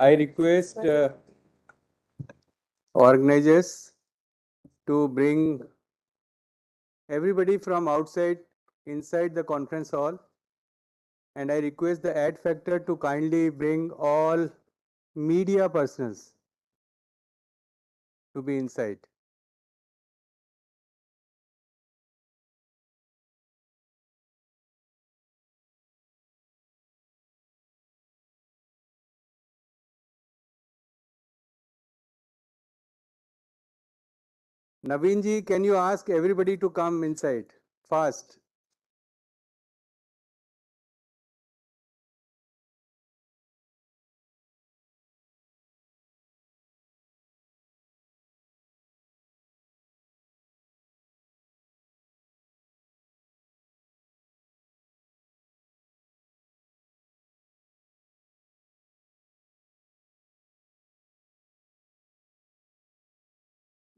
I request organizers to bring everybody from outside inside the conference hall, and I request the ad factor to kindly bring all media persons to be inside. Naveen ji, can you ask everybody to come inside fast?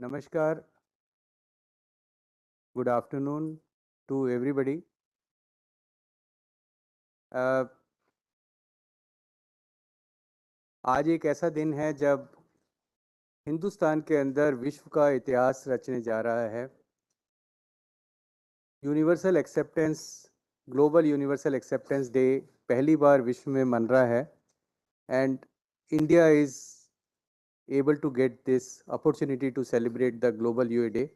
Namaskar. Good afternoon to everybody. आज एक ऐसा दिन है जब हिंदुस्तान के अंदर विश्व का इतिहास रचने जा रहा है। Universal acceptance, global universal acceptance day पहली बार विश्व में मन रहा है, and India is able to get this opportunity to celebrate the Global UA Day.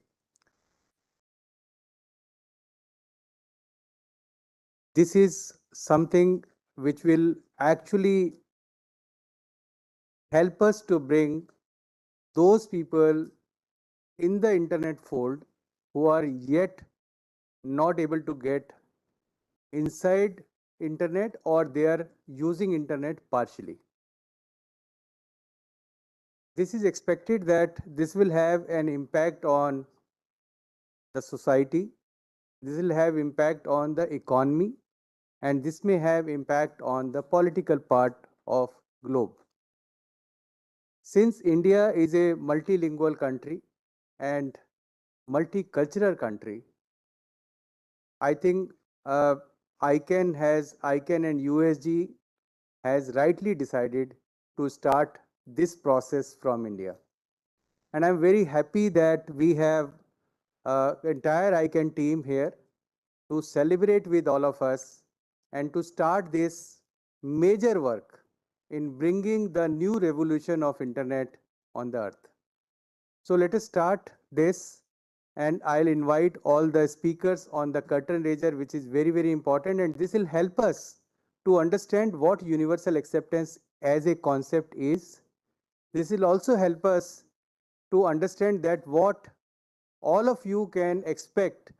This is something which will actually help us to bring those people in the internet fold who are yet not able to get inside internet, or they are using internet partially. This is expected that this will have an impact on the society, this will have impact on the economy, and this may have impact on the political part of globe. Since India is a multilingual country and multicultural country, I think ICANN and USG has rightly decided to start this process from India. And I'm very happy that we have entire ICANN team here to celebrate with all of us and to start this major work in bringing the new revolution of internet on the earth. So let us start this, and I'll invite all the speakers on the curtain raiser, which is very, very important, and this will help us to understand what universal acceptance as a concept is. This will also help us to understand that what all of you can expect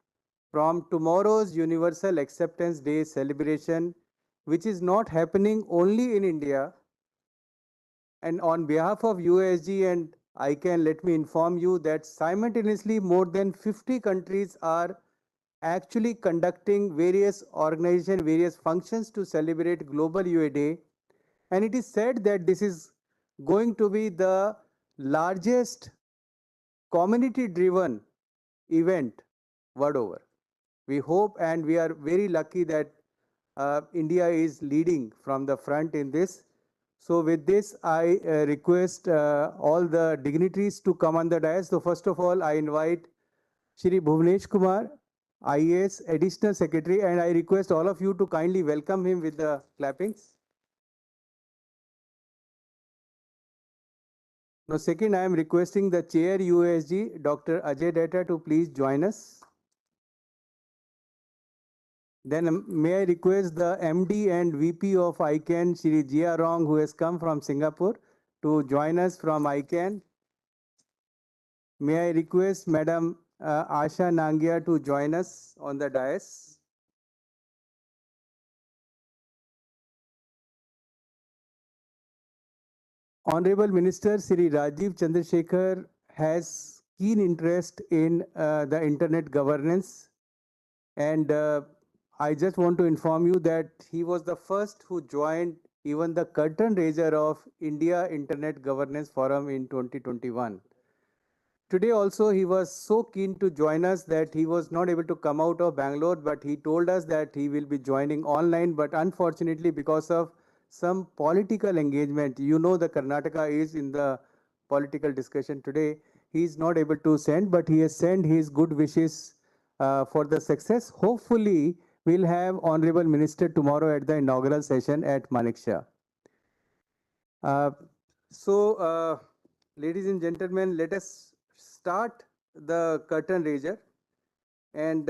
from tomorrow's Universal Acceptance Day celebration, which is not happening only in India. And on behalf of USG and ICANN, let me inform you that simultaneously more than 50 countries are actually conducting various organizations, various functions to celebrate Global UA Day. And it is said that this is going to be the largest community-driven event world over. We hope, and we are very lucky that India is leading from the front in this. So with this, I request all the dignitaries to come on the dais. So first of all, I invite Shri Bhuvnesh Kumar, IAS Additional Secretary, and I request all of you to kindly welcome him with the clappings. Now second, I am requesting the Chair USG, Dr. Ajay Data, to please join us. Then may I request the MD and VP of ICANN, Shri Jia Rong, who has come from Singapore, to join us from ICANN. May I request Madam Asha Nangia to join us on the dais. Honorable Minister Shri Rajiv Chandrasekhar has keen interest in the internet governance, and I just want to inform you that he was the first who joined even the curtain raiser of India Internet Governance Forum in 2021. Today also he was so keen to join us that he was not able to come out of Bangalore, but he told us that he will be joining online, but unfortunately because of some political engagement. You know, the Karnataka is in the political discussion today. He is not able to send, but he has sent his good wishes for the success. Hopefully, we'll have Honorable Minister tomorrow at the inaugural session at Manekshaw. Uh, so, ladies and gentlemen, let us start the curtain raiser. And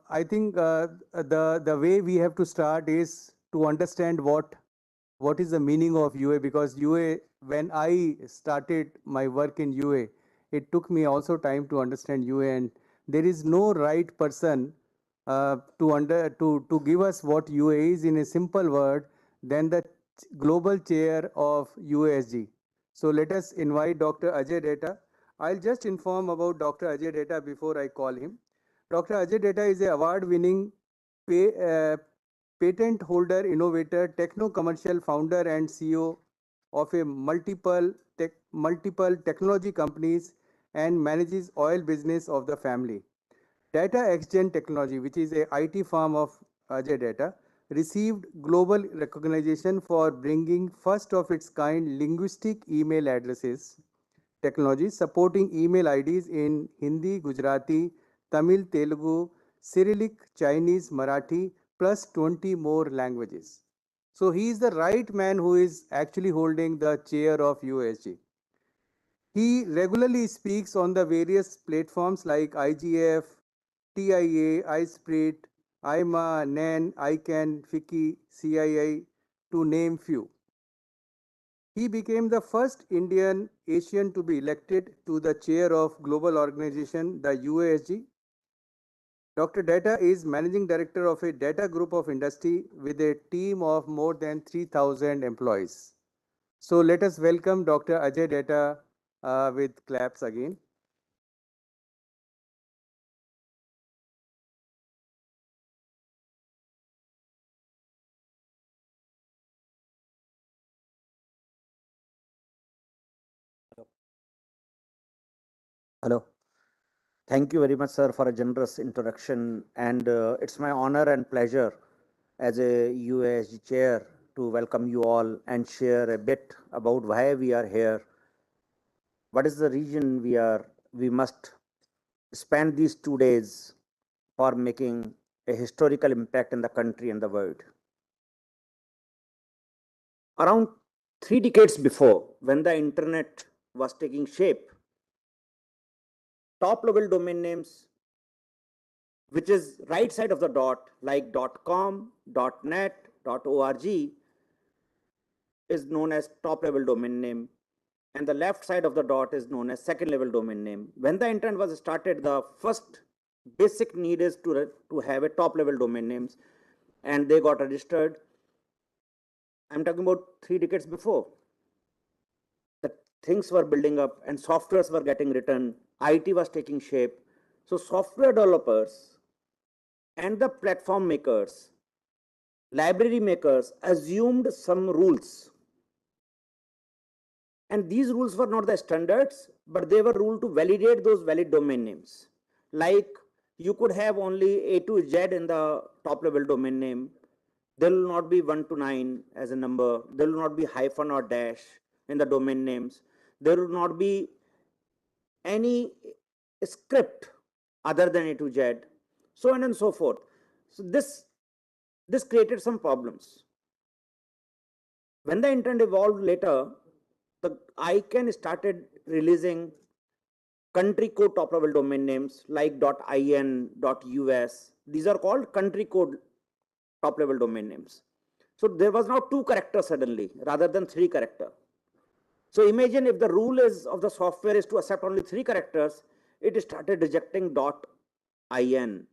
I think the way we have to start is to understand what is the meaning of UA, because UA, when I started my work in UA, it took me also time to understand UA, and there is no right person to give us what UA is in a simple word than the global chair of UASG. So let us invite Dr. Ajay Data. I'll just inform about Dr. Ajay Data before I call him. Dr. Ajay Data is an award-winning patent holder, innovator, techno-commercial founder and CEO of a multiple technology companies and manages oil business of the family. Data XGen Technology, which is a IT firm of Ajay Data, received global recognition for bringing first of its kind linguistic email addresses technology supporting email IDs in Hindi, Gujarati, Tamil, Telugu, Cyrillic, Chinese, Marathi, plus 20 more languages. So he is the right man who is actually holding the chair of USG. He regularly speaks on the various platforms like IGF, TIA, iSprit, IMA, NAN, ICANN, FICCI, CII, to name few. He became the first Indian Asian to be elected to the chair of global organization, the UASG. Dr. Data is managing director of a data group of industry with a team of more than 3,000 employees. So let us welcome Dr. Ajay Data with claps again. Hello. Thank you very much, sir, for a generous introduction. And it's my honor and pleasure as a UASG chair to welcome you all and share a bit about why we are here. What is the reason we must spend these 2 days for making a historical impact in the country and the world. Around 3 decades before, when the internet was taking shape, top level domain names, which is right side of the dot, like .com, .net, .org, is known as top level domain name, and the left side of the dot is known as second level domain name. When the internet was started, the first basic need is to have a top level domain names, and they got registered. I'm talking about 3 decades before. The things were building up and softwares were getting written, IT was taking shape. So software developers and the platform makers, library makers assumed some rules. And these rules were not the standards, but they were ruled to validate those valid domain names. Like you could have only A to Z in the top level domain name. There will not be 1 to 9 as a number. There will not be hyphen or dash in the domain names. There will not be any script other than A to Z, so on and so forth. So this created some problems. When the internet evolved later, the ICANN started releasing country code top level domain names like .in, .us. These are called country code top level domain names. So there was now 2 characters suddenly rather than 3 characters. So imagine if the rule is of the software is to accept only 3 characters, it started rejecting .in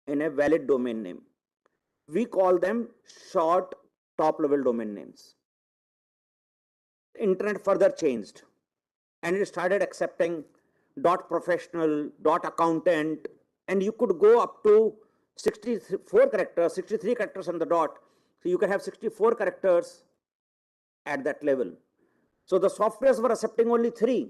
in a valid domain name. We call them short top level domain names. Internet further changed and it started accepting .professional, .accountant, and you could go up to 64 characters, 63 characters on the dot. So you can have 64 characters at that level. So the softwares were accepting only 3,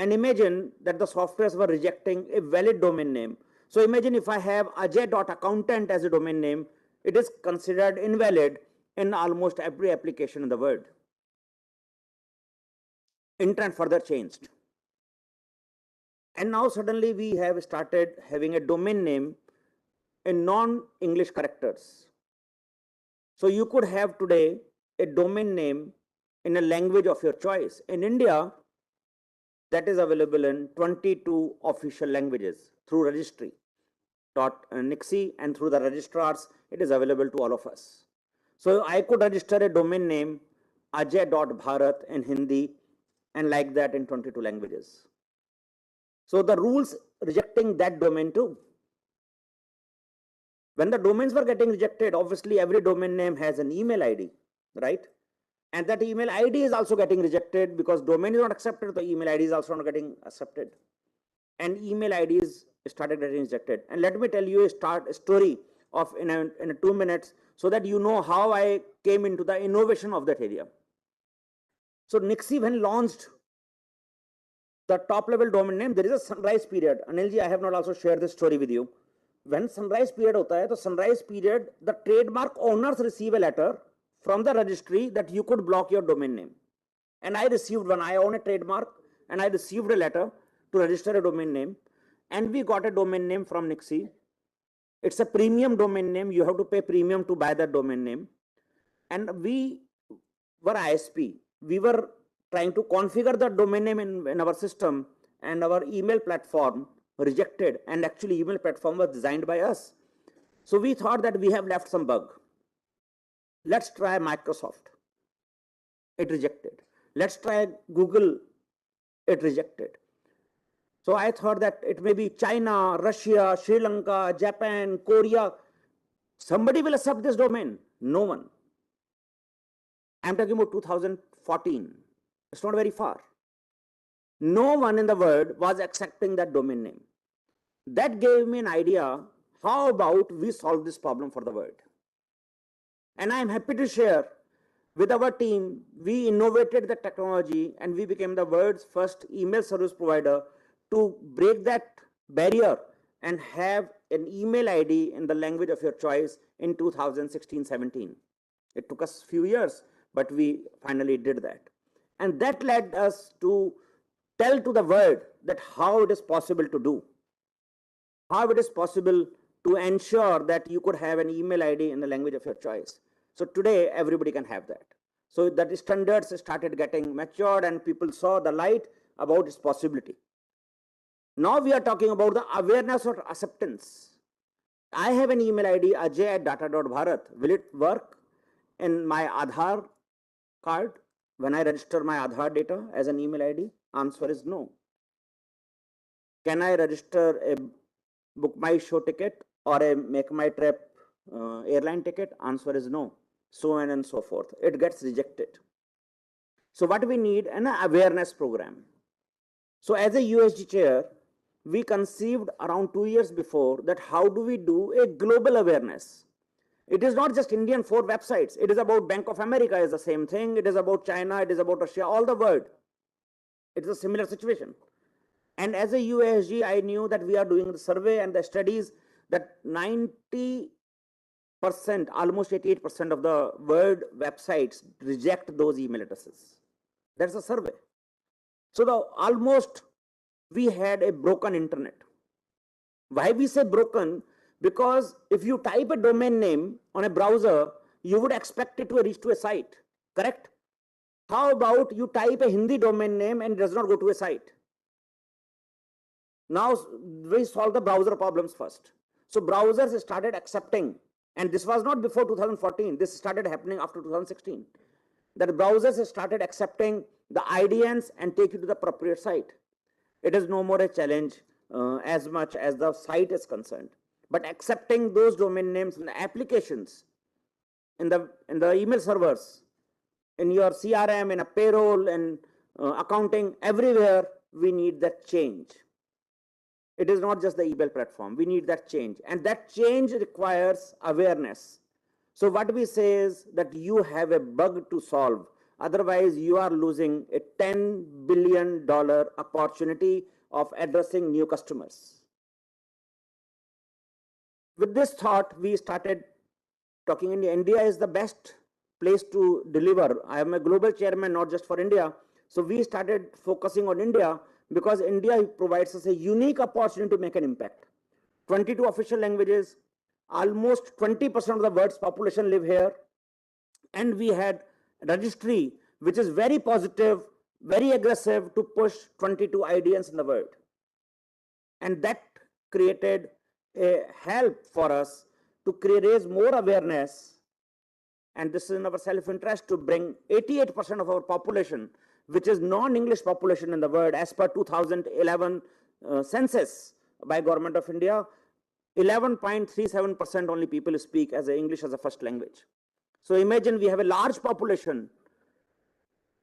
And imagine that the softwares were rejecting a valid domain name. So imagine if I have ajay.accountant as a domain name, it is considered invalid in almost every application in the world. Internet further changed. And now suddenly we have started having a domain name in non-English characters. So you could have today a domain name in a language of your choice. In India, that is available in 22 official languages through registry. .nixi, and through the registrars, it is available to all of us. So I could register a domain name ajay.bharat in Hindi and like that in 22 languages. So the rules rejecting that domain too. When the domains were getting rejected, obviously every domain name has an email ID, right? And that email ID is also getting rejected because domain is not accepted, the email ID is also not getting accepted. And email IDs started getting rejected. And let me tell you a story of in a 2 minutes so that you know how I came into the innovation of that area. So Nixi, when launched the top level domain name, there is a sunrise period. Anilji, I have not also shared this story with you. When sunrise period hota hai, to sunrise period, the trademark owners receive a letter from the registry that you could block your domain name. And I received one. I own a trademark and I received a letter to register a domain name. And we got a domain name from Nixi. It's a premium domain name. You have to pay premium to buy that domain name. And we were ISP. We were trying to configure the domain name in our system, and our email platform rejected. And actually email platform was designed by us. So we thought that we have left some bug. Let's try Microsoft. It rejected. Let's try Google. It rejected. So I thought that it may be China, Russia, Sri Lanka, Japan, Korea. Somebody will accept this domain. No one. I'm talking about 2014. It's not very far. No one in the world was accepting that domain name. That gave me an idea. How about we solve this problem for the world? And I'm happy to share with our team, we innovated the technology and we became the world's first email service provider to break that barrier and have an email ID in the language of your choice in 2016-17. It took us a few years, but we finally did that. And that led us to tell to the world that how it is possible to do, how it is possible to ensure that you could have an email ID in the language of your choice. So today, everybody can have that. So that standards started getting matured and people saw the light about its possibility. Now we are talking about the awareness of acceptance. I have an email ID, ajay@data.bharat. Will it work in my Aadhaar card when I register my Aadhaar data as an email ID? Answer is no. Can I register a book my show ticket or a make my trip airline ticket? Answer is no. So on and so forth. It gets rejected. So what we need an awareness program. So as a USG chair, we conceived around 2 years before that how do we do a global awareness? It is not just Indian 4 websites. It is about Bank of America is the same thing. It is about China. It is about Russia, all the world. It is a similar situation. And as a USG, I knew that we are doing the survey and the studies that 90%, almost 88% of the world websites reject those email addresses. That's a survey. So almost we had a broken internet. Why we say broken? Because if you type a domain name on a browser, you would expect it to reach to a site, correct? How about you type a Hindi domain name and it does not go to a site? Now we solve the browser problems first. So browsers started accepting, and this was not before 2014, this started happening after 2016, that browsers started accepting the IDNs and take you to the appropriate site. It is no more a challenge as much as the site is concerned. But accepting those domain names in the applications, in the email servers, in your CRM, in a payroll, and accounting, everywhere, we need that change. It is not just the email platform. We need that change. And that change requires awareness. So what we say is that you have a bug to solve. Otherwise, you are losing a $10 billion opportunity of addressing new customers. With this thought, we started talking in India is the best place to deliver. I am a global chairman, not just for India. So we started focusing on India because India provides us a unique opportunity to make an impact. 22 official languages, almost 20% of the world's population live here. And we had registry, which is very positive, very aggressive to push 22 IDNs in the world. And that created a help for us to raise more awareness. And this is in our self-interest to bring 88% of our population, which is non-English population in the world, as per 2011 census by Government of India, 11.37% only people speak as English as a first language. So imagine we have a large population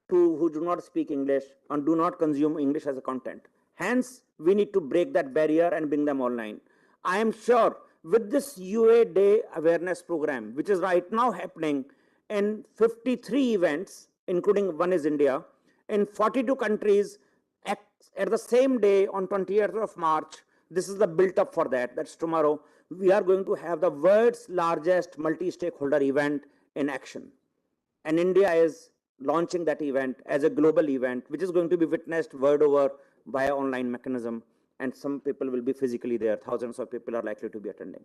who do not speak English and do not consume English as a content. Hence, we need to break that barrier and bring them online. I am sure with this UA Day awareness program, which is right now happening in 53 events, including one is India, in 42 countries at the same day on 20th of March, this is the built up for that. That's tomorrow. We are going to have the world's largest multi-stakeholder event in action. And India is launching that event as a global event, which is going to be witnessed world over via online mechanism. And some people will be physically there. Thousands of people are likely to be attending.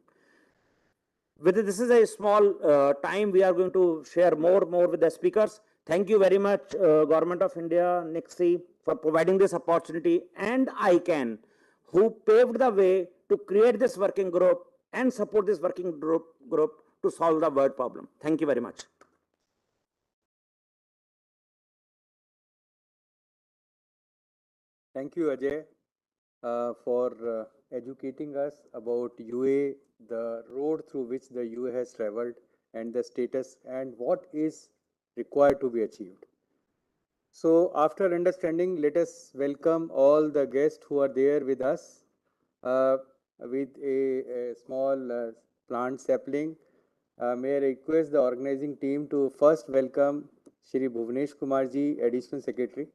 This is a small time. We are going to share more with the speakers. Thank you very much, Government of India, NIXI, for providing this opportunity, and ICANN, who paved the way to create this working group and support this working group to solve the word problem. Thank you very much. Thank you, Ajay, for educating us about UA, the road through which the UA has traveled, and the status and what is required to be achieved. So, after understanding, let us welcome all the guests who are there with us with a small plant sapling. May I request the organizing team to first welcome Shri Bhuvnesh Kumarji, Additional Secretary.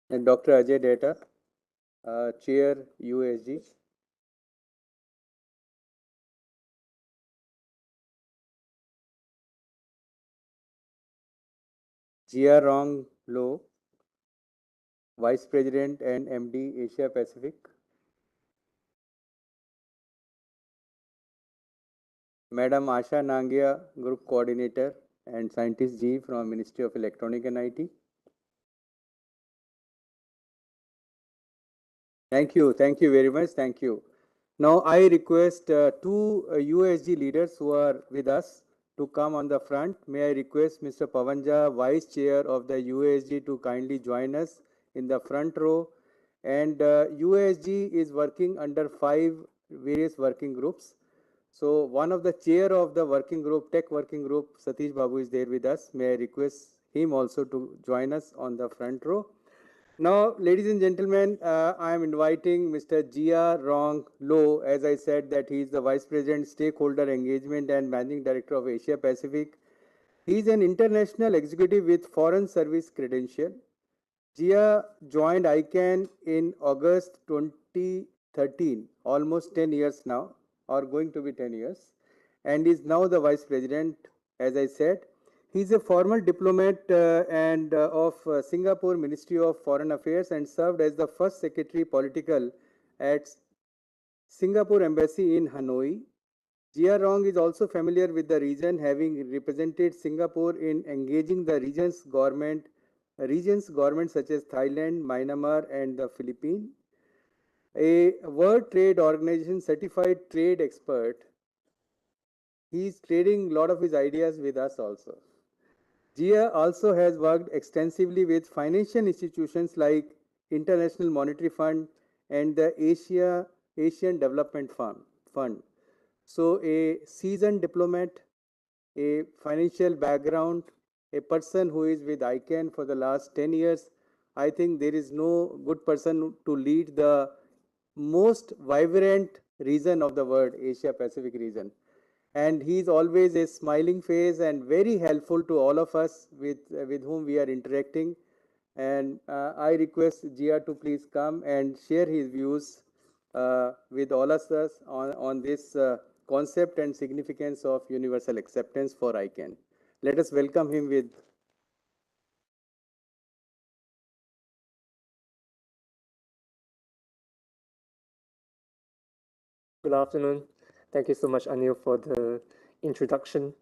And Dr. Ajay Data, Chair USG. Jia Rong Lo, Vice President and MD Asia Pacific. Madam Asha Nangia, Group Coordinator and Scientist G from Ministry of Electronic and IT. Thank you very much, thank you. Now I request two USG leaders who are with us to come on the front. May I request Mr. Pavanja, Vice Chair of the USG, to kindly join us in the front row. And USG is working under 5 various working groups. So one of the chair of the working group, tech working group, Satish Babu, is there with us. May I request him also to join us on the front row. Now, ladies and gentlemen, I am inviting Mr. Jia Rong Lo. As I said, that he is the Vice President, Stakeholder Engagement and Managing Director of Asia Pacific. He is an international executive with Foreign Service credential. Jia joined ICANN in August 2013, almost 10 years now, or going to be 10 years, and is now the Vice President, as I said. He is a former diplomat of Singapore Ministry of Foreign Affairs and served as the first Secretary Political at Singapore Embassy in Hanoi. Jia Rong is also familiar with the region, having represented Singapore in engaging the region's government such as Thailand, Myanmar, and the Philippines. A World Trade Organization certified trade expert. He is trading a lot of his ideas with us also. Jia also has worked extensively with financial institutions like International Monetary Fund and the Asian Development Fund. So a seasoned diplomat, a financial background, a person who is with ICANN for the last 10 years, I think there is no good person to lead the most vibrant region of the world, Asia Pacific region. And he's always a smiling face and very helpful to all of us with whom we are interacting. And I request Gia to please come and share his views with all of us on this concept and significance of universal acceptance for ICANN. Let us welcome him with. Good afternoon. Thank you so much, Anil, for the introduction.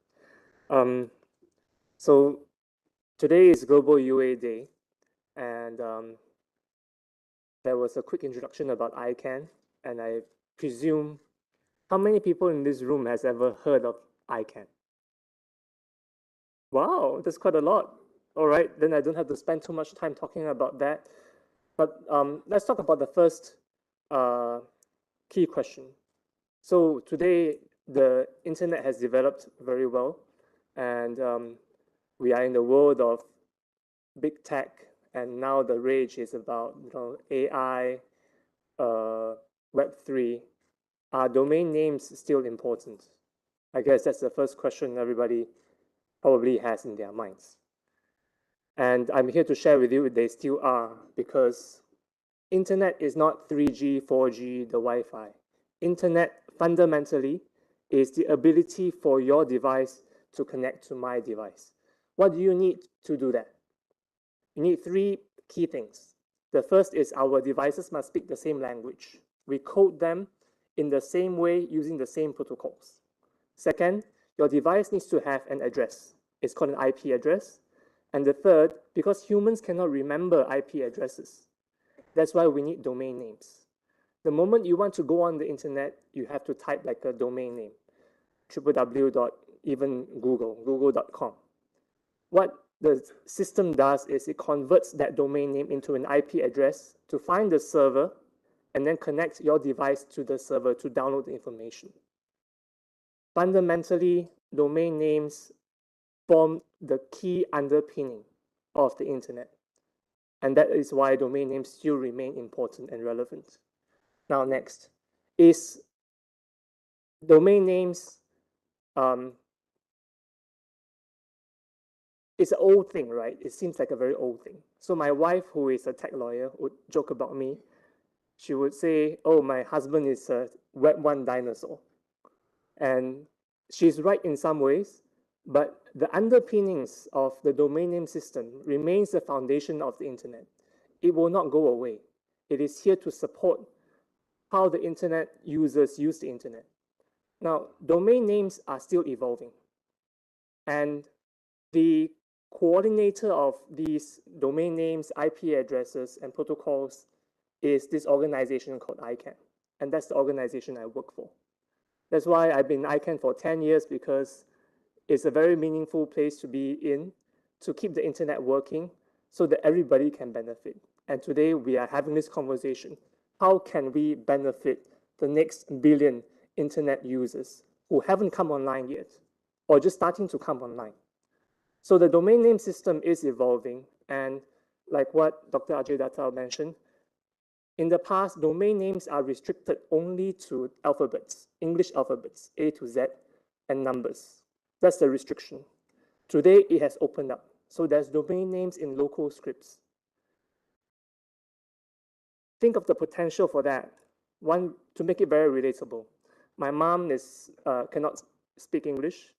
So today is Global UA Day, and there was a quick introduction about ICANN, and I presume how many people in this room has ever heard of ICANN? Wow, that's quite a lot. All right, then I don't have to spend too much time talking about that. But let's talk about the first key question. So today, the internet has developed very well, and we are in the world of big tech, and now the rage is about AI, Web3. Are domain names still important? I guess that's the first question everybody probably has in their minds. And I'm here to share with you they still are, because internet is not 3G, 4G, the Wi-Fi. Internet fundamentally is the ability for your device to connect to my device. What do you need to do that? You need three key things. The first is our devices must speak the same language. We code them in the same way using the same protocols. Second, your device needs to have an address. It's called an IP address. And the third, because humans cannot remember IP addresses, that's why we need domain names. The moment you want to go on the internet, you have to type like a domain name, www. Even google.com. What the system does is it converts that domain name into an IP address to find the server and then connect your device to the server to download the information. Fundamentally, domain names form the key underpinning of the internet. And that is why domain names still remain important and relevant. Now, next is domain names. It's an old thing, right? It seems like a very old thing. So my wife, who is a tech lawyer, would joke about me. She would say, oh, my husband is a Web1 dinosaur. And she's right in some ways, but the underpinnings of the domain name system remains the foundation of the internet. It will not go away. It is here to support how the internet users use the internet. Now, domain names are still evolving. And the coordinator of these domain names, IP addresses, and protocols is this organization called ICANN. And that's the organization I work for. That's why I've been in ICANN for 10 years, because it's a very meaningful place to be in to keep the internet working so that everybody can benefit. And today we are having this conversation. How can we benefit the next billion internet users who haven't come online yet or just starting to come online? So the domain name system is evolving, and like what Dr. Ajay Datta mentioned, in the past, domain names are restricted only to alphabets, English alphabets, A to Z, and numbers. That's the restriction. Today, it has opened up. So there's domain names in local scripts. Think of the potential for that. One, to make it very relatable. My mom cannot speak English,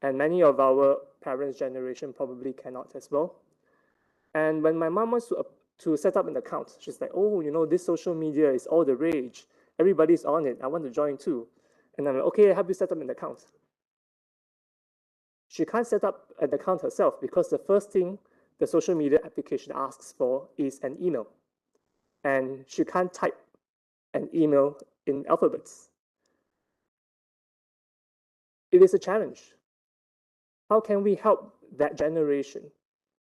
and many of our parents' generation probably cannot as well. And when my mom wants to set up an account, she's like, oh, this social media is all the rage. Everybody's on it. I want to join too. And I'm like, okay, I'll help you set up an account. She can't set up an account herself because the first thing the social media application asks for is an email. And she can't type an email in alphabets. It is a challenge. How can we help that generation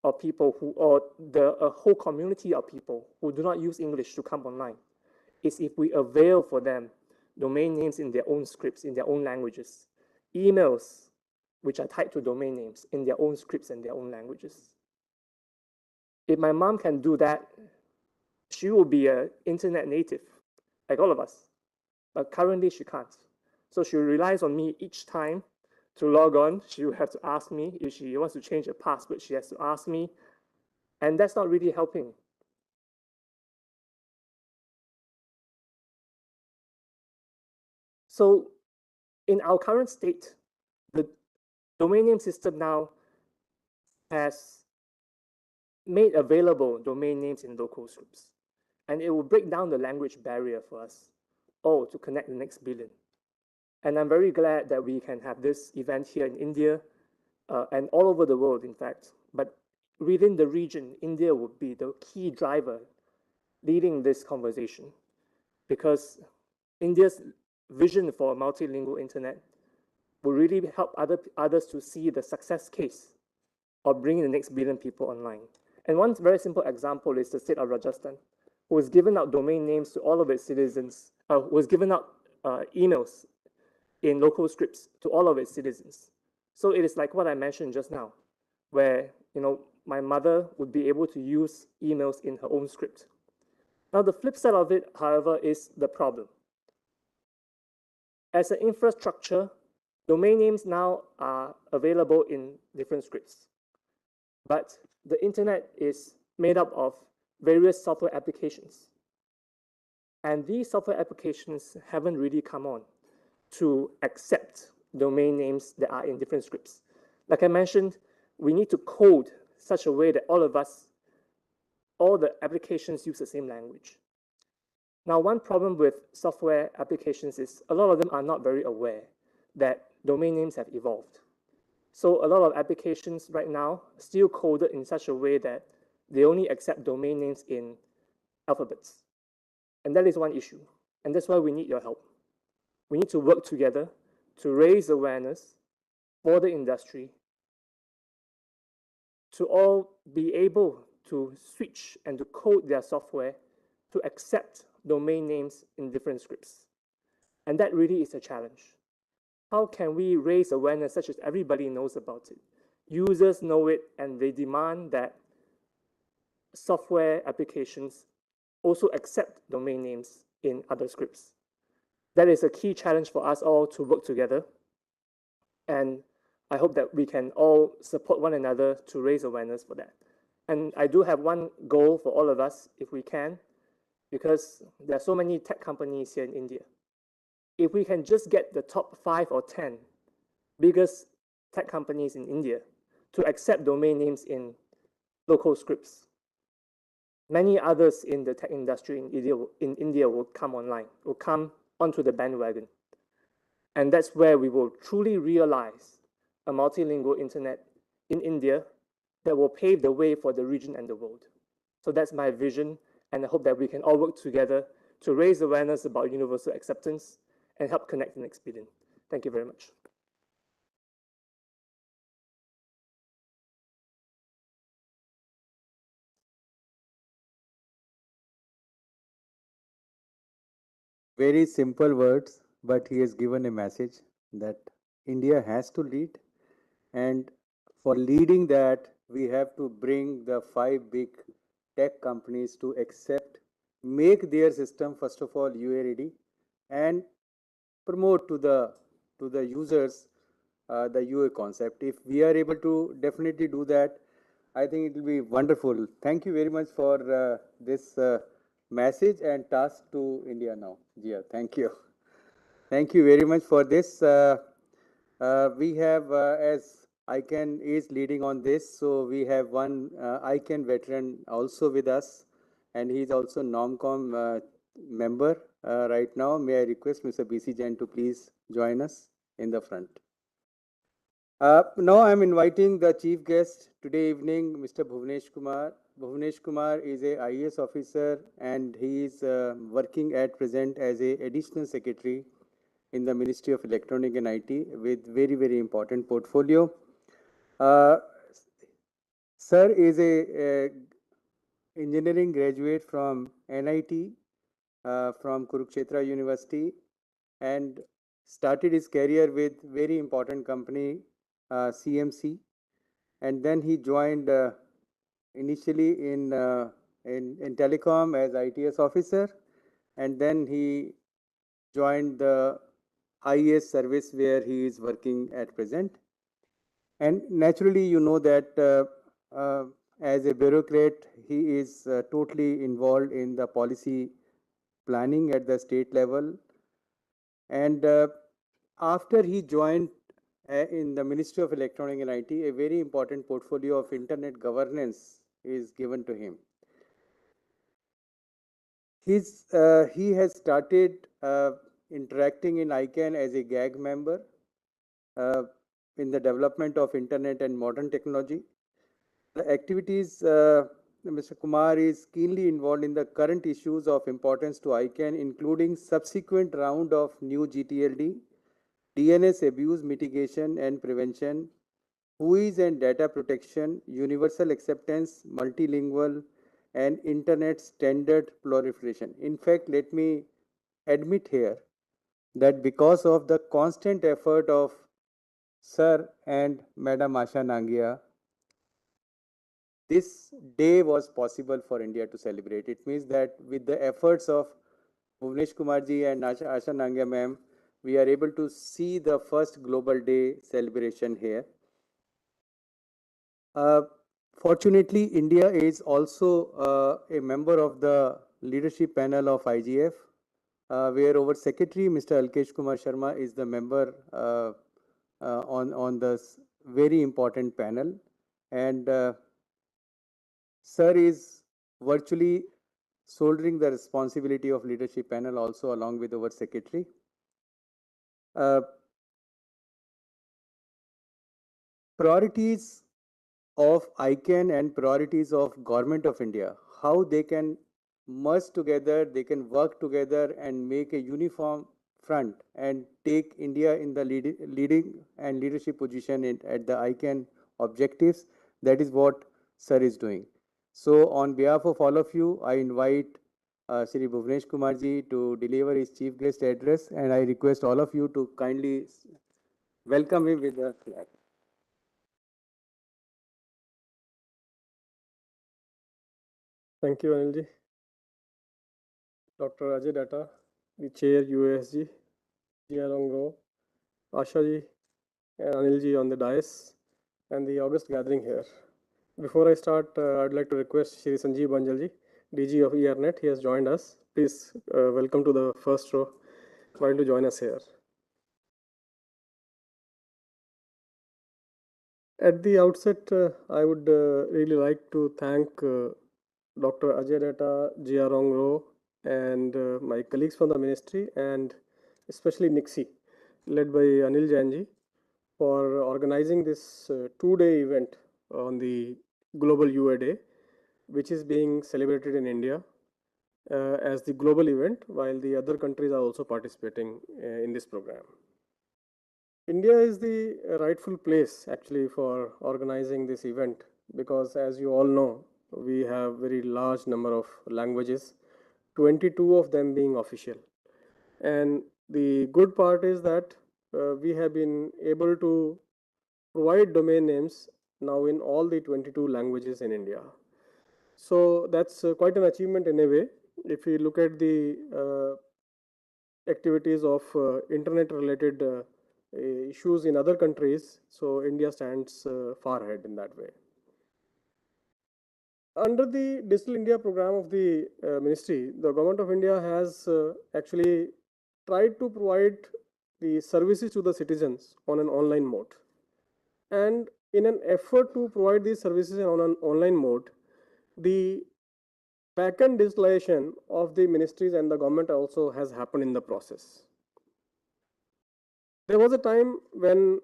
of people or a whole community of people who do not use English to come online? Is if we avail for them domain names in their own scripts, in their own languages, emails which are tied to domain names in their own scripts and their own languages. If my mom can do that, she will be an internet native, like all of us. But currently she can't. So she relies on me each time to log on. She will have to ask me. If she wants to change a password, she has to ask me. And that's not really helping. So in our current state, the domain name system now has made available domain names in local scripts. And it will break down the language barrier for us all to connect the next billion. And I'm very glad that we can have this event here in India and all over the world, in fact. But within the region, India would be the key driver leading this conversation because India's vision for a multilingual internet will really help others to see the success case of bringing the next billion people online. And one very simple example is the state of Rajasthan, who has given out domain names to all of its citizens, who has given out emails in local scripts to all of its citizens. So it is like what I mentioned just now, where my mother would be able to use emails in her own script. Now the flip side of it, however, is the problem. As an infrastructure, domain names now are available in different scripts. But the internet is made up of various software applications. And these software applications haven't really come on to accept domain names that are in different scripts. Like I mentioned, we need to code such a way that all the applications use the same language. Now, one problem with software applications is a lot of them are not very aware that domain names have evolved. So a lot of applications right now still coded in such a way that they only accept domain names in alphabets. And that is one issue. And that's why we need your help. We need to work together to raise awareness for the industry to all be able to switch and to code their software to accept domain names in different scripts. And that really is a challenge. How can we raise awareness such as everybody knows about it? Users know it and they demand that software applications also accept domain names in other scripts. That is a key challenge for us all to work together. And I hope that we can all support one another to raise awareness for that. And I do have one goal for all of us, if we can, because there are so many tech companies here in India. If we can just get the top 5 or 10 biggest tech companies in India to accept domain names in local scripts, many others in the tech industry in India will come online, will come onto the bandwagon. And that's where we will truly realize a multilingual internet in India that will pave the way for the region and the world. So that's my vision, and I hope that we can all work together to raise awareness about universal acceptance and help connect the next billion. Thank you very much. Very simple words, but he has given a message that India has to lead. And for leading that, we have to bring the 5 big tech companies to accept, make their system, first of all, UA ready, and promote to the users the UA concept. If we are able to definitely do that, I think it will be wonderful. Thank you very much for this message and task to India now. Jia, thank you. Thank you very much for this. We have, as ICANN is leading on this, so we have one ICANN veteran also with us, and he is also NOMCOM member right now. May I request Mr. BC Jain to please join us in the front. Now I'm inviting the chief guest today evening, Mr. Bhuvnesh Kumar. Bhuvnesh Kumar is a IAS officer and he is working at present as a additional secretary in the Ministry of Electronic and IT with very, very important portfolio. Sir is a engineering graduate from NIT, from Kurukshetra University, and started his career with very important company, CMC. And then he joined initially in telecom as ITS officer, and then he joined the IAS service where he is working at present. And naturally, you know that as a bureaucrat, he is totally involved in the policy planning at the state level. And after he joined in the Ministry of Electronics and IT, a very important portfolio of internet governance is given to him. He has started interacting in ICANN as a GAG member uh, in the development of internet and modern technology. The activities, Mr. Kumar is keenly involved in the current issues of importance to ICANN, including subsequent round of new GTLD, DNS abuse mitigation and prevention, WHOIS and data protection, universal acceptance, multilingual, and internet standard proliferation. In fact, let me admit here that because of the constant effort of Sir and Madam Asha Nangia, this day was possible for India to celebrate. It means that with the efforts of Bhuvnesh Kumarji and Asha Nangia ma'am, we are able to see the first Global Day celebration here. Uh, Fortunately, India is also a member of the leadership panel of IGF, where our secretary, Mr. Alkesh Kumar Sharma, is the member on this very important panel. And Sir is virtually shouldering the responsibility of leadership panel also along with our secretary. Priorities of ICANN and priorities of Government of India, how they can merge together, they can work together and make a uniform front and take India in the leading and leadership position at the ICANN objectives. That is what Sir is doing. So on behalf of all of you, I invite Shri Bhuvnesh Kumarji to deliver his chief guest address, and I request all of you to kindly welcome him with a clap. Thank you, Anilji. Dr. Ajay Datta, the chair USG, Jiarong Ro, Asha ji, and Anilji on the dais, and the August gathering here. Before I start, I'd like to request Shri Sanjeev Banjalji, DG of ERNet. He has joined us. Please welcome to the first row. Why to join us here? At the outset, I would really like to thank Dr. Ajay Datta, Jiarong Ro, and my colleagues from the ministry, and especially NIXI, led by Anil Jainji, for organizing this two-day event on the Global UA Day, which is being celebrated in India as the global event, while the other countries are also participating in this program. India is the rightful place actually for organizing this event because, as you all know, we have very large number of languages, 22 of them being official. And the good part is that we have been able to provide domain names now in all the 22 languages in India. So that's quite an achievement in a way. If we look at the activities of internet related issues in other countries, so India stands far ahead in that way. Under the Digital India program of the ministry, the Government of India has actually tried to provide the services to the citizens on an online mode. And in an effort to provide these services on an online mode, the backend digitalization of the ministries and the government also has happened in the process. There was a time when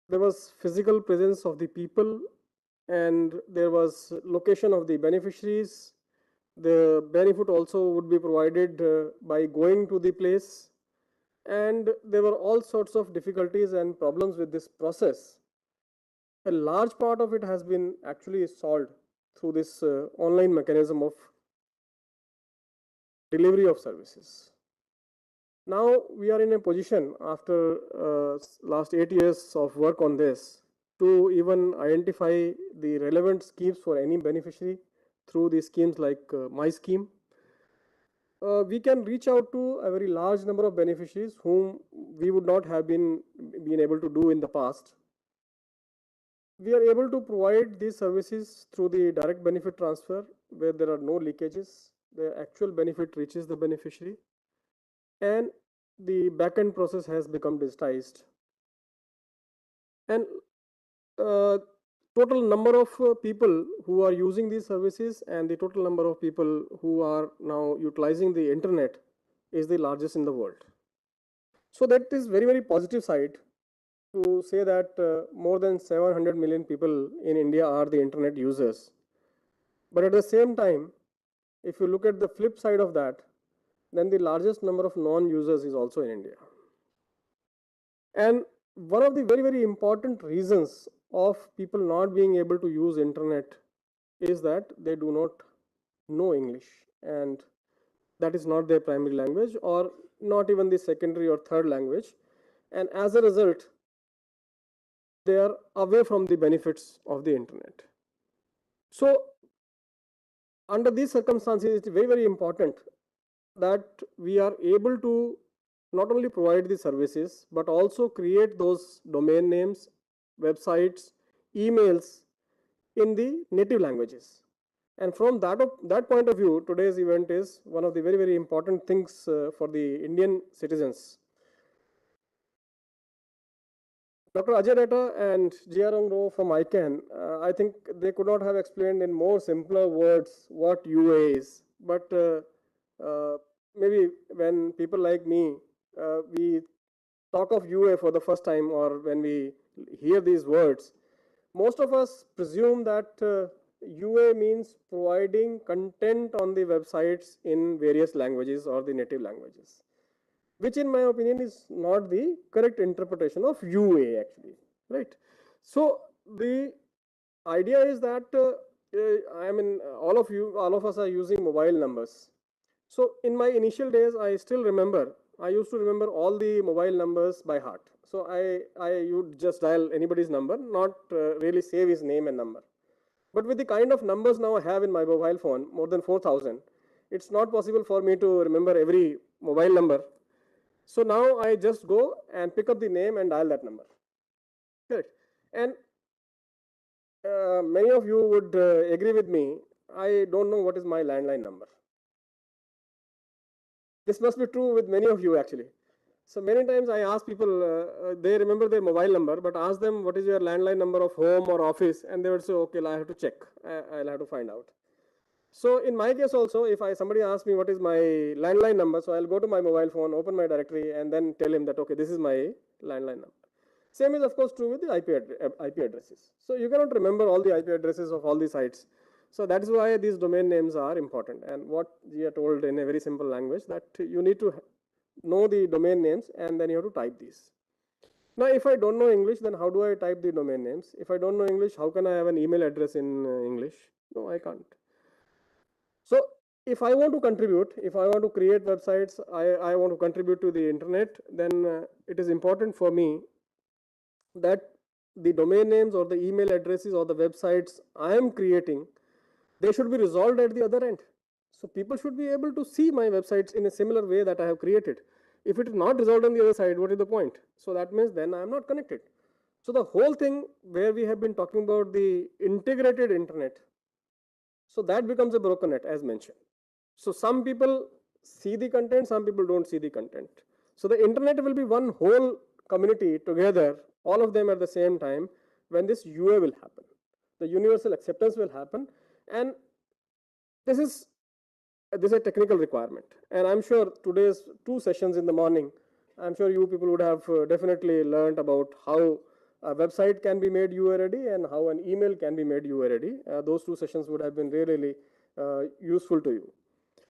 there was physical presence of the people and there was location of the beneficiaries. The benefit also would be provided by going to the place, and there were all sorts of difficulties and problems with this process. A large part of it has been actually solved through this online mechanism of delivery of services. Now we are in a position after last 8 years of work on this to even identify the relevant schemes for any beneficiary through the schemes like My Scheme. We can reach out to a very large number of beneficiaries whom we would not have been able to do in the past. We are able to provide these services through the direct benefit transfer where there are no leakages. The actual benefit reaches the beneficiary and the backend process has become digitized. And total number of people who are using these services and the total number of people who are now utilizing the internet is the largest in the world. So that is very, very positive side to say that more than 700 million people in India are the internet users. But at the same time, if you look at the flip side of that, then the largest number of non-users is also in India. And one of the very, very important reasons of people not being able to use internet is that they do not know English, and that is not their primary language or not even the secondary or third language. And as a result, they are away from the benefits of the internet. So under these circumstances, it's very, very important that we are able to not only provide the services, but also create those domain names, websites, emails in the native languages. And from that point of view, today's event is one of the very, very important things for the Indian citizens. Dr. Ajay Data and Jiarong Roh from ICANN, I think they could not have explained in more simpler words what UA is. But maybe when people like me, we talk of UA for the first time, or when we hear these words, most of us presume that UA means providing content on the websites in various languages or the native languages, which in my opinion is not the correct interpretation of UA actually, right? So the idea is that I mean, all of us are using mobile numbers. So in my initial days, I still remember, I used to remember all the mobile numbers by heart. So I would just dial anybody's number, not really save his name and number. But with the kind of numbers now I have in my mobile phone, more than 4,000, it's not possible for me to remember every mobile number. So now I just go and pick up the name and dial that number. Good. And many of you would agree with me. I don't know what is my landline number. This must be true with many of you actually. So many times I ask people, they remember their mobile number, but ask them what is your landline number of home or office, and they would say, okay, I have to check. I'll have to find out. So in my case also, if somebody asks me what is my landline number, so I'll go to my mobile phone, open my directory, and then tell him that, okay, this is my landline number. Same is of course true with the IP addresses. So you cannot remember all the IP addresses of all the sites. So that is why these domain names are important. And what Jia told in a very simple language, that you need to know the domain names and then you have to type these. Now, if I don't know English, then how do I type the domain names? If I don't know English, how can I have an email address in English? No, I can't. So if I want to contribute, if I want to create websites, I want to contribute to the internet, then it is important for me that the domain names or the email addresses or the websites I am creating, they should be resolved at the other end. So people should be able to see my websites in a similar way that I have created. If it is not resolved on the other side, what is the point? So that means then I am not connected. So the whole thing where we have been talking about the integrated internet, so that becomes a broken net as mentioned. So some people see the content, some people don't see the content. So the internet will be one whole community together, all of them at the same time, when this UA will happen. The universal acceptance will happen, and this is a technical requirement. And I'm sure today's 2 sessions in the morning, I'm sure you people would have definitely learned about how a website can be made UA ready and how an email can be made UA ready. Those 2 sessions would have been really useful to you.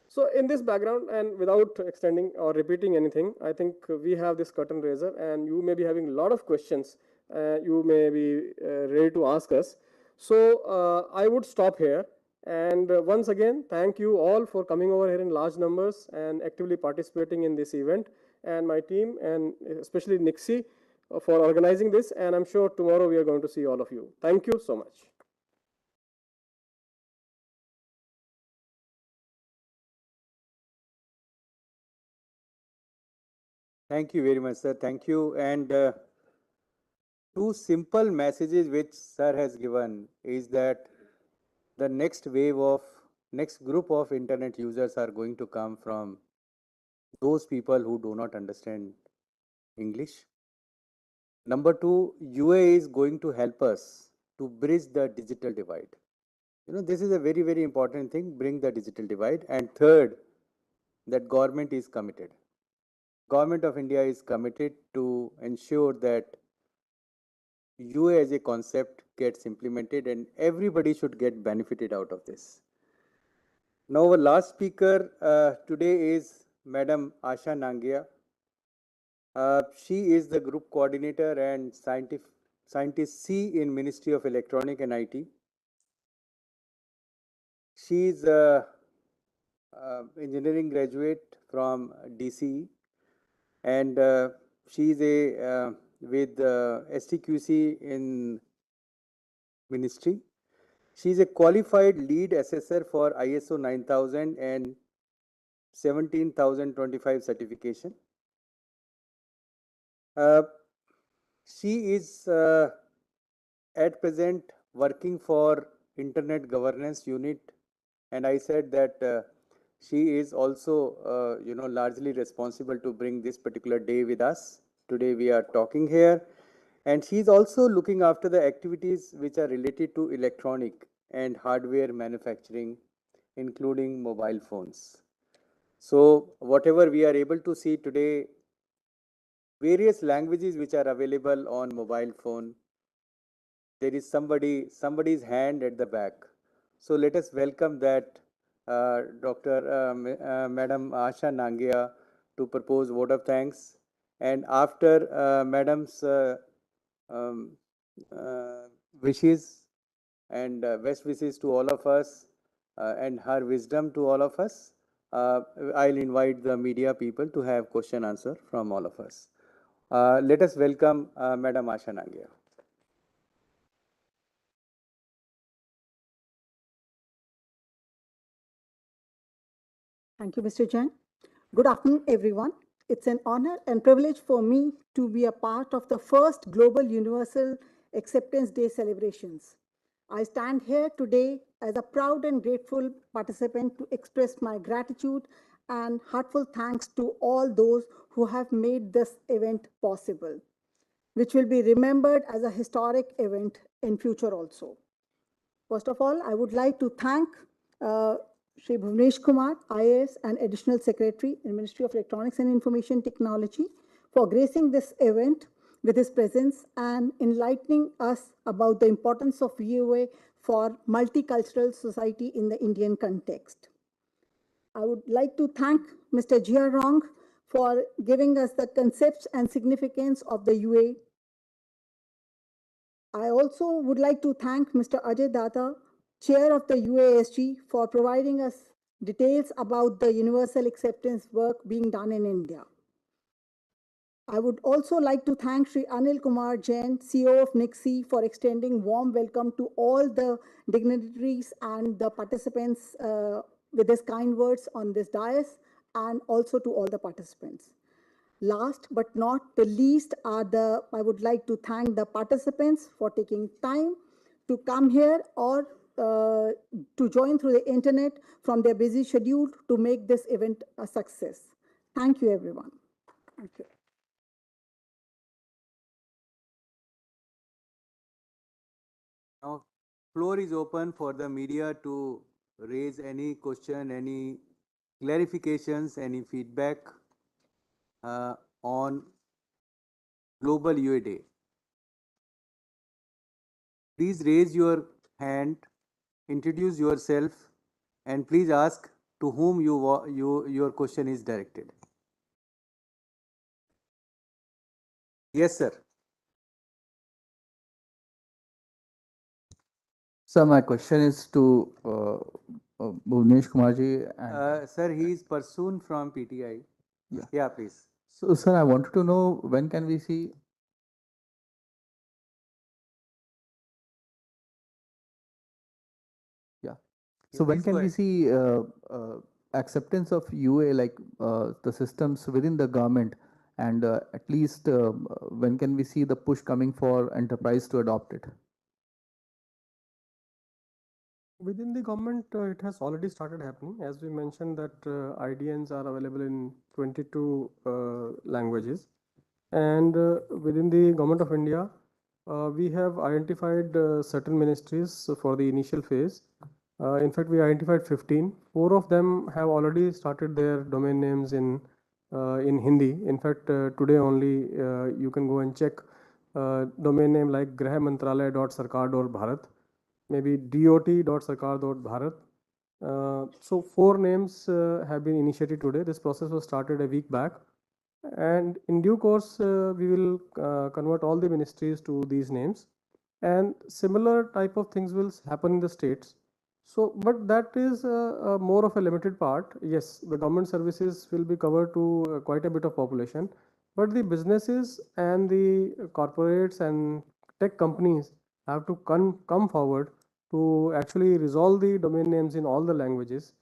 So in this background, and without extending or repeating anything, I think we have this curtain raiser, and you may be having a lot of questions you may be ready to ask us. So I would stop here. And once again, thank you all for coming over here in large numbers and actively participating in this event. And my team, and especially Nixie, for organizing this, and I'm sure tomorrow we are going to see all of you. Thank you so much. Thank you very much, sir. Thank you. And two simple messages which sir has given is that the next group of internet users are going to come from those people who do not understand English. Number two, UA is going to help us to bridge the digital divide. This is a very, very important thing, bring the digital divide. And third, that government is committed. Government of India is committed to ensure that UA as a concept gets implemented and everybody should get benefited out of this. Now, our last speaker today is Madam Asha Nangia. She is the group coordinator and scientist C in Ministry of Electronic and IT. She is a engineering graduate from DCE, and she is with STQC in Ministry. She is a qualified lead assessor for ISO 9000 and 17025 certification. She is at present working for Internet Governance Unit, and I said that she is also, largely responsible to bring this particular day with us. Today we are talking here, and she is also looking after the activities which are related to electronic and hardware manufacturing, including mobile phones. So whatever we are able to see today, various languages which are available on mobile phone, there is somebody's hand at the back. So let us welcome that Madam Asha Nangia to propose vote of thanks. And after Madam's um, uh, wishes and best wishes to all of us and her wisdom to all of us, I'll invite the media people to have question answer from all of us. Let us welcome Madam Asha Nangia. Thank you, Mr. Jain. Good afternoon, everyone. It's an honor and privilege for me to be a part of the first Global Universal Acceptance Day celebrations. I stand here today as a proud and grateful participant to express my gratitude and heartfelt thanks to all those who have made this event possible, which will be remembered as a historic event in future also. First of all, I would like to thank Shri Bhuvnesh Kumar, IAS and Additional Secretary in Ministry of Electronics and Information Technology for gracing this event with his presence and enlightening us about the importance of UA for multicultural society in the Indian context. I would like to thank Mr. Jia Rong for giving us the concepts and significance of the UA. I also would like to thank Mr. Ajay Datta, Chair of the UASG, for providing us details about the universal acceptance work being done in India. I would also like to thank Sri Anil Kumar Jain, CEO of NIXI, for extending warm welcome to all the dignitaries and the participants with his kind words on this dais, and also to all the participants. Last but not the least I would like to thank the participants for taking time to come here or to join through the internet from their busy schedule to make this event a success. Thank you, everyone. Thank you. Now, floor is open for the media to raise any question, any clarifications, any feedback on Global UA Day. Please raise your hand, introduce yourself, and please ask to whom your question is directed. Yes, sir. So my question is to Bhuvnesh Kumarji. And Sir, he is Parsoon from PTI. Yeah. Yeah, please. so, sir, I wanted to know when can we see So when please go can we ahead. see acceptance of UA, like the systems within the government, and at least when can we see the push coming for enterprise to adopt it? Within the government, it has already started happening. As we mentioned that IDNs are available in 22 languages. And within the Government of India, we have identified certain ministries for the initial phase. In fact, we identified 15. 4 of them have already started their domain names in Hindi. In fact, today only you can go and check domain name like grahamantralaya.sarkar.bharat, maybe dot.sarkar.bharat. So 4 names have been initiated today. This process was started a week back. And in due course, we will convert all the ministries to these names. And similar type of things will happen in the states. So, but that is more of a limited part. Yes, the government services will be covered to quite a bit of population. But the businesses and the corporates and tech companies have to come forward to actually resolve the domain names in all the languages.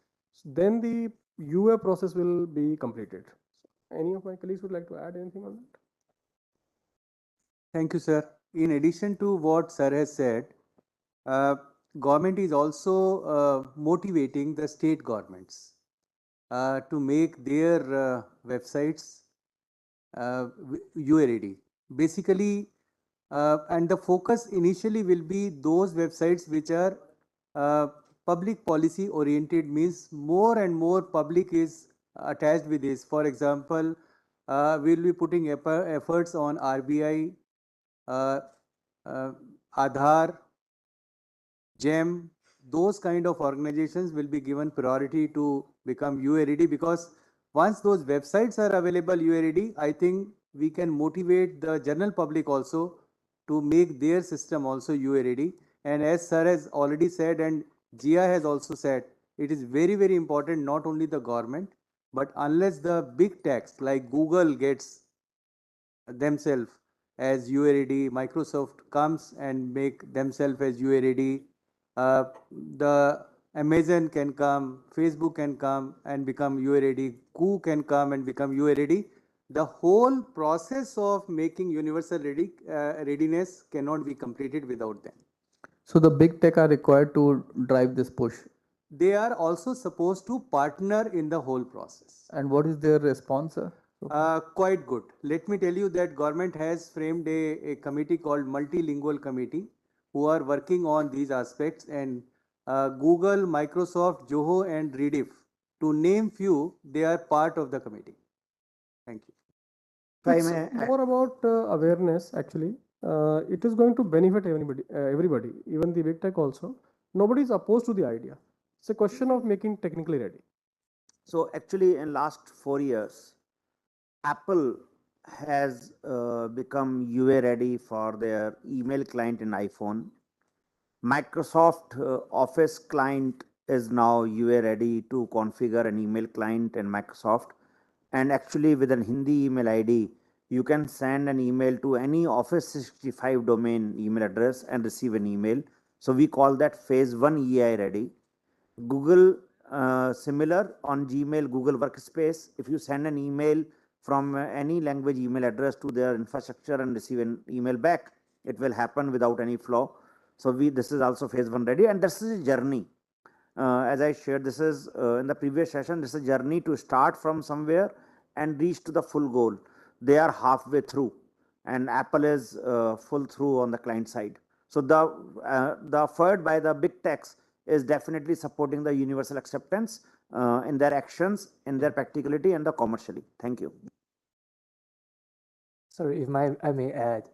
Then the UA process will be completed. Any of my colleagues would like to add anything on that? Thank you, sir. In addition to what sir has said, government is also motivating the state governments to make their websites UA ready. Basically, and the focus initially will be those websites which are public policy oriented, means more and more public is attached with this. For example, we'll be putting efforts on RBI, Aadhaar, GEM, those kind of organizations will be given priority to become UA ready, because once those websites are available UA ready, I think we can motivate the general public also to make their system also UA ready. And as sir has already said and Jia has also said, it is very, very important not only the government, but unless the big techs like Google gets themselves as UA ready, Microsoft comes and make themselves as UA ready, the Amazon can come, Facebook can come and become UA ready, Koo can come and become UA ready. The whole process of making universal readiness cannot be completed without them. So the big tech are required to drive this push. They are also supposed to partner in the whole process. And what is their response, sir? Quite good. Let me tell you that government has framed a committee called Multilingual Committee, who are working on these aspects, and Google, Microsoft, Zoho and Rediff, to name few, they are part of the committee. Thank you. If I It's may more about awareness actually. It is going to benefit everybody, even the big tech also. Nobody is opposed to the idea. It's a question of making technically ready. So actually, in last 4 years, Apple has become UA ready for their email client in iPhone. Microsoft Office client is now UA ready to configure an email client in Microsoft. And actually, with an Hindi email ID, you can send an email to any Office 365 domain email address and receive an email. So we call that phase 1 EI ready. Google, similar on Gmail, Google Workspace. If you send an email from any language email address to their infrastructure and receive an email back, it will happen without any flaw. So this is also phase 1 ready, and this is a journey. As I shared, this is in the previous session, this is a journey to start from somewhere and reach to the full goal. They are halfway through, and Apple is full through on the client side. So the effort by the big techs is definitely supporting the universal acceptance in their actions, in their practicality, and the commercially. Thank you. Sorry, if I may add.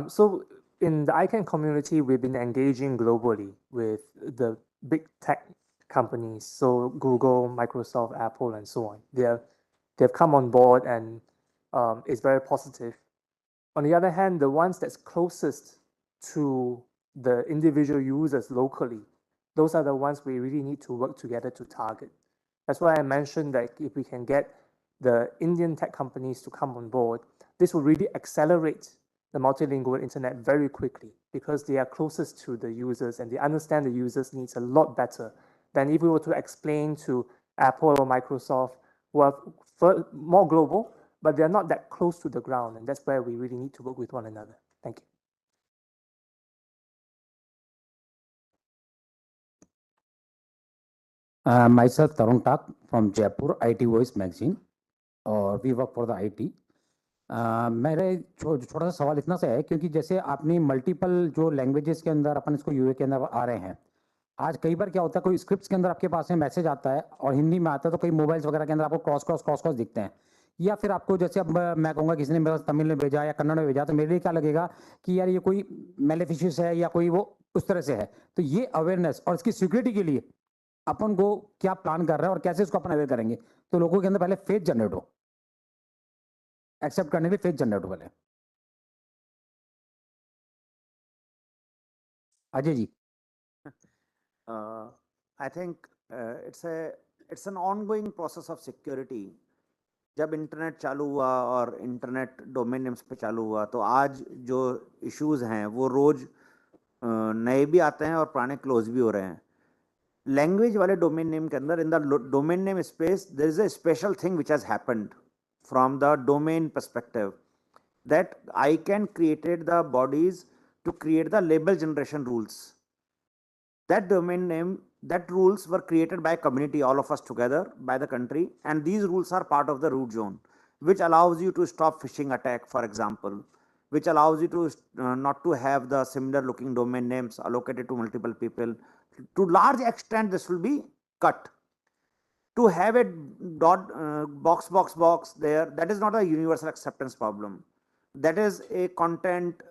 So in the ICANN community, we've been engaging globally with the big tech companies, so Google, Microsoft, Apple, and so on. They've come on board, and it's very positive. On the other hand, the ones that's closest to the individual users locally, those are the ones we really need to work together to target. That's why I mentioned that if we can get the Indian tech companies to come on board, this will really accelerate the multilingual internet very quickly, because they are closest to the users and they understand the users' needs a lot better than if we were to explain to Apple or Microsoft, who are more global, but they're not that close to the ground. And that's where we really need to work with one another. Thank you. Myself, Tarun Tak from Jaipur, IT Voice Magazine, और we work for the IT. मेरे छोटा सा सवाल इतना सा है, क्योंकि जैसे आपने मल्टीपल जो लैंग्वेजेस के अंदर अपन इसको यूए के अंदर आ रहे हैं, आज कई बार क्या होता है, कोई स्क्रिप्ट्स के अंदर आपके पास में मैसेज आता है और हिंदी में आता है, तो कई मोबाइल्स वगैरह के अंदर आपको क्रॉस दिखते हैं, या फिर आपको जैसे अब मैं कहूँगा किसी ने मेरे तमिल में भेजा या कन्नड़ में भेजा, तो मेरे लिए क्या लगेगा कि यार ये कोई मेलेफिशियस है या कोई वो उस तरह से है. तो ये अवेयरनेस और इसकी सिक्योरिटी के लिए अपन को क्या प्लान कर रहे हैं और कैसे इसको अपन अवेयर करेंगे, तो लोगों के अंदर पहले फेथ जनरेट हो, एक्सेप्ट करने के लिए फेथ जनरेट हो पहले. Ajay ji. I think it's an ongoing process of security. जब इंटरनेट चालू हुआ और इंटरनेट डोमेन नेम्स पे चालू हुआ, तो आज जो इश्यूज हैं वो रोज नए भी आते हैं और पुराने क्लोज भी हो रहे हैं. लैंग्वेज वाले डोमेन नेम के अंदर, in the domain name space, there is a special thing which has happened from the domain perspective, that ICANN created the bodies to create the label generation rules. That domain name, that rules were created by community, all of us together, by the country, and these rules are part of the root zone, which allows you to stop phishing attack, for example, which allows you to not to have the similar looking domain names allocated to multiple people. To large extent, this will be cut. To have a box there, that is not a universal acceptance problem. That is a content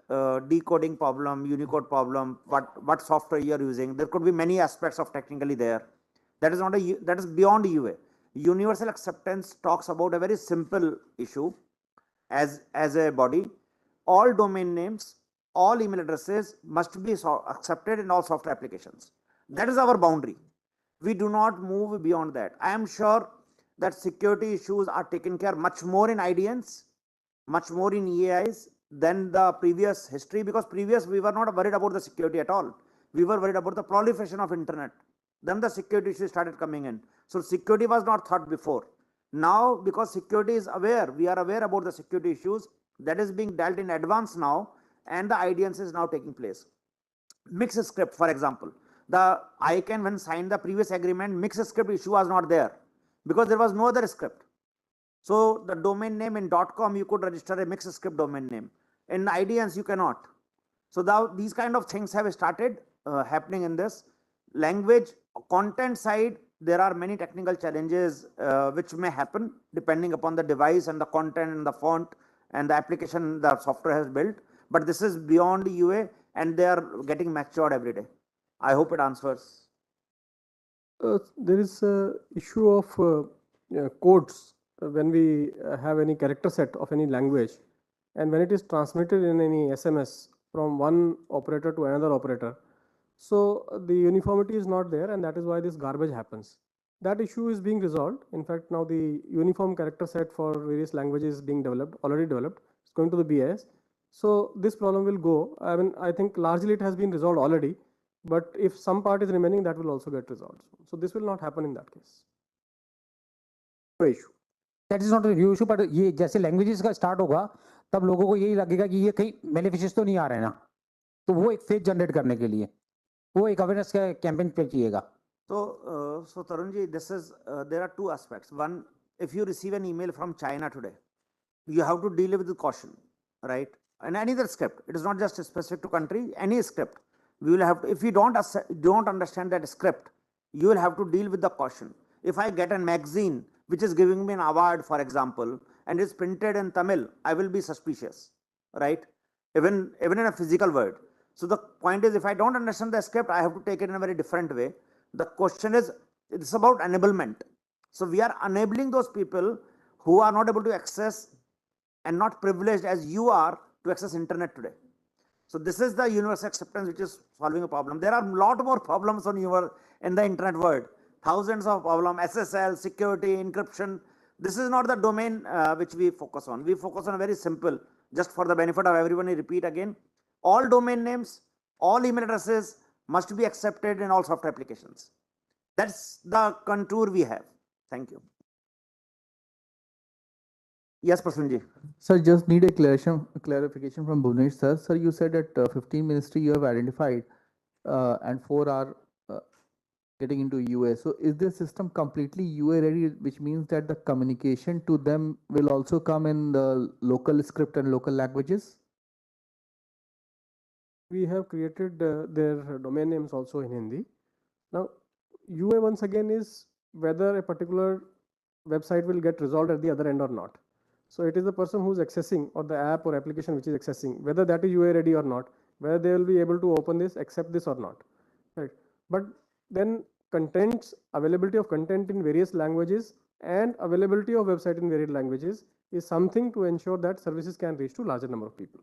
decoding problem, Unicode problem, what software you are using. There could be many aspects of technically there. That is not that is beyond UA. Universal acceptance talks about a very simple issue as a body. All domain names, all email addresses must be accepted in all software applications. That is our boundary. We do not move beyond that. I am sure that security issues are taken care much more in IDNs, much more in EAIs than the previous history, because previous we were not worried about the security at all. We were worried about the proliferation of internet. Then the security issues started coming in. So security was not thought before. Now, because security is aware, we are aware about the security issues, that is being dealt in advance now, and the IDNs is now taking place. Mixed script, for example. The ICANN, when signed the previous agreement, mixed script issue was not there because there was no other script. So the domain name in .com, you could register a mixed script domain name. In IDNs, you cannot. So now these kind of things have started happening in this language content side. There are many technical challenges which may happen depending upon the device and the content and the font and the application the software has built. But this is beyond UA and they are getting matured every day. I hope it answers. There is a issue of codes when we have any character set of any language, and when it is transmitted in any SMS from one operator to another operator, so the uniformity is not there, and that is why this garbage happens. That issue is being resolved. In fact, now the uniform character set for various languages is being developed, already developed. It's going to the BIS. So this problem will go. I mean, I think largely it has been resolved already, but if some part is remaining, that will also get resolved. So this will not happen in that case. No issue. That is not a new issue, but ये जैसे languages का start होगा, तब लोगों को यही लगेगा कि ये कहीं maleficious तो नहीं आ रहे हैं ना, तो वो एक faith generate करने के लिए, वो एक awareness का campaign पे किएगा. So Tarunji, this is there are two aspects. One, if you receive an email from China today, you have to deal with caution, right? And any other script, it is not just specific to country. Any script, we will have to, if you don't understand that script, you will have to deal with the caution. If I get a magazine which is giving me an award, for example, and is printed in Tamil, I will be suspicious, right? Even in a physical word. So the point is, if I don't understand the script, I have to take it in a very different way. The question is, it's about enablement. So we are enabling those people who are not able to access and not privileged as you are to access internet today. So this is the universal acceptance which is solving a problem. There are a lot more problems in the internet world. Thousands of problems, SSL, security, encryption. This is not the domain which we focus on. We focus on a very simple, just for the benefit of everyone, I repeat again, all domain names, all email addresses must be accepted in all software applications. That's the contour we have. Thank you. Yes, Prasanji. Sir, just need a clarification from Bhuvnesh sir. Sir, you said that 15 ministry you have identified and 4 are getting into UA. So is this system completely UA ready, which means that the communication to them will also come in the local script and local languages? We have created their domain names also in Hindi. Now, UA once again is whether a particular website will get resolved at the other end or not. So it is the person who's accessing, or the app or application which is accessing, whether that is UA ready or not, whether they will be able to open this, accept this or not, right? But then contents, availability of content in various languages and availability of website in various languages is something to ensure that services can reach to larger number of people.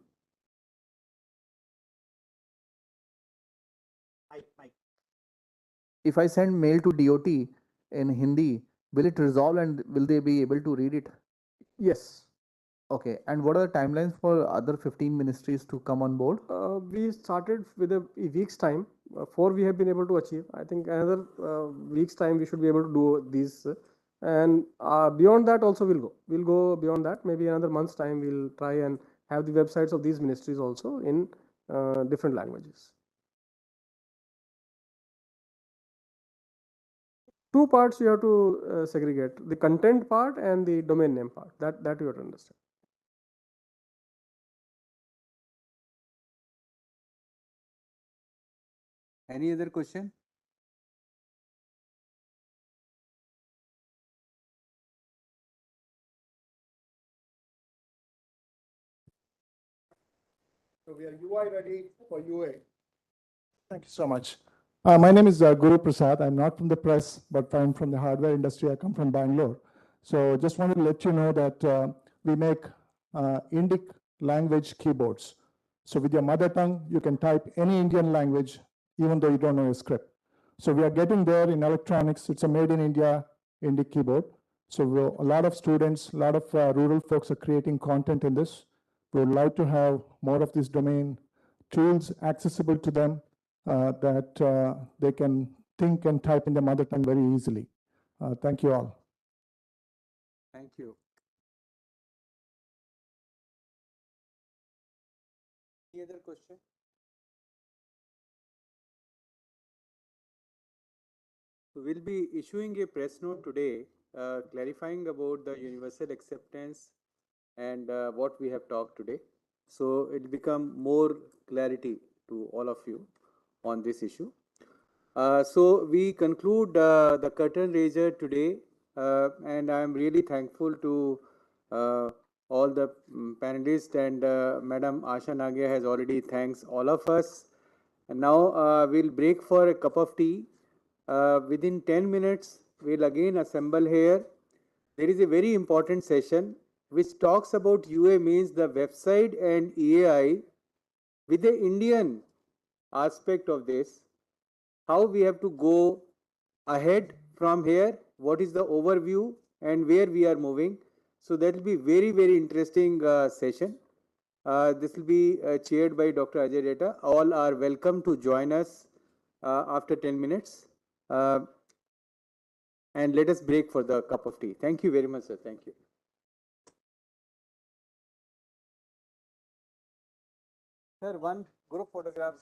If I send mail to DOT in Hindi, will it resolve and will they be able to read it? Yes. Okay, and what are the timelines for other 15 ministries to come on board? We started with a week's time. 4 we have been able to achieve. I think another week's time we should be able to do these. And beyond that also we'll go. We'll go beyond that. Maybe another month's time we'll try and have the websites of these ministries also in different languages. Two parts you have to segregate: the content part and the domain name part. That you have to understand. Any other question? So we are UI ready for UA. Thank you so much. My name is Guru Prasad. I'm not from the press, but I'm from the hardware industry. I come from Bangalore. So just wanted to let you know that we make Indic language keyboards. So with your mother tongue, you can type any Indian language, even though you don't know a script. So we are getting there in electronics. It's a made in India Indic keyboard. So a lot of students, a lot of rural folks are creating content in this. We would like to have more of this domain tools accessible to them that they can think and type in their mother tongue very easily. Thank you all. Thank you. Any other question? We'll be issuing a press note today clarifying about the universal acceptance and what we have talked today. So it'll become more clarity to all of you on this issue. So we conclude the curtain raiser today, and I am really thankful to all the panelists, and Madam Asha Nagia has already thanks all of us. And now we'll break for a cup of tea. Within 10 minutes, we'll again assemble here. There is a very important session which talks about UA means the website and EAI with the Indian aspect of this, how we have to go ahead from here, what is the overview and where we are moving. So that will be very, very interesting session. This will be chaired by Dr. Ajay Data. All are welcome to join us after 10 minutes. And let us break for the cup of tea. Thank you very much, sir. Thank you. Sir, one group photograph.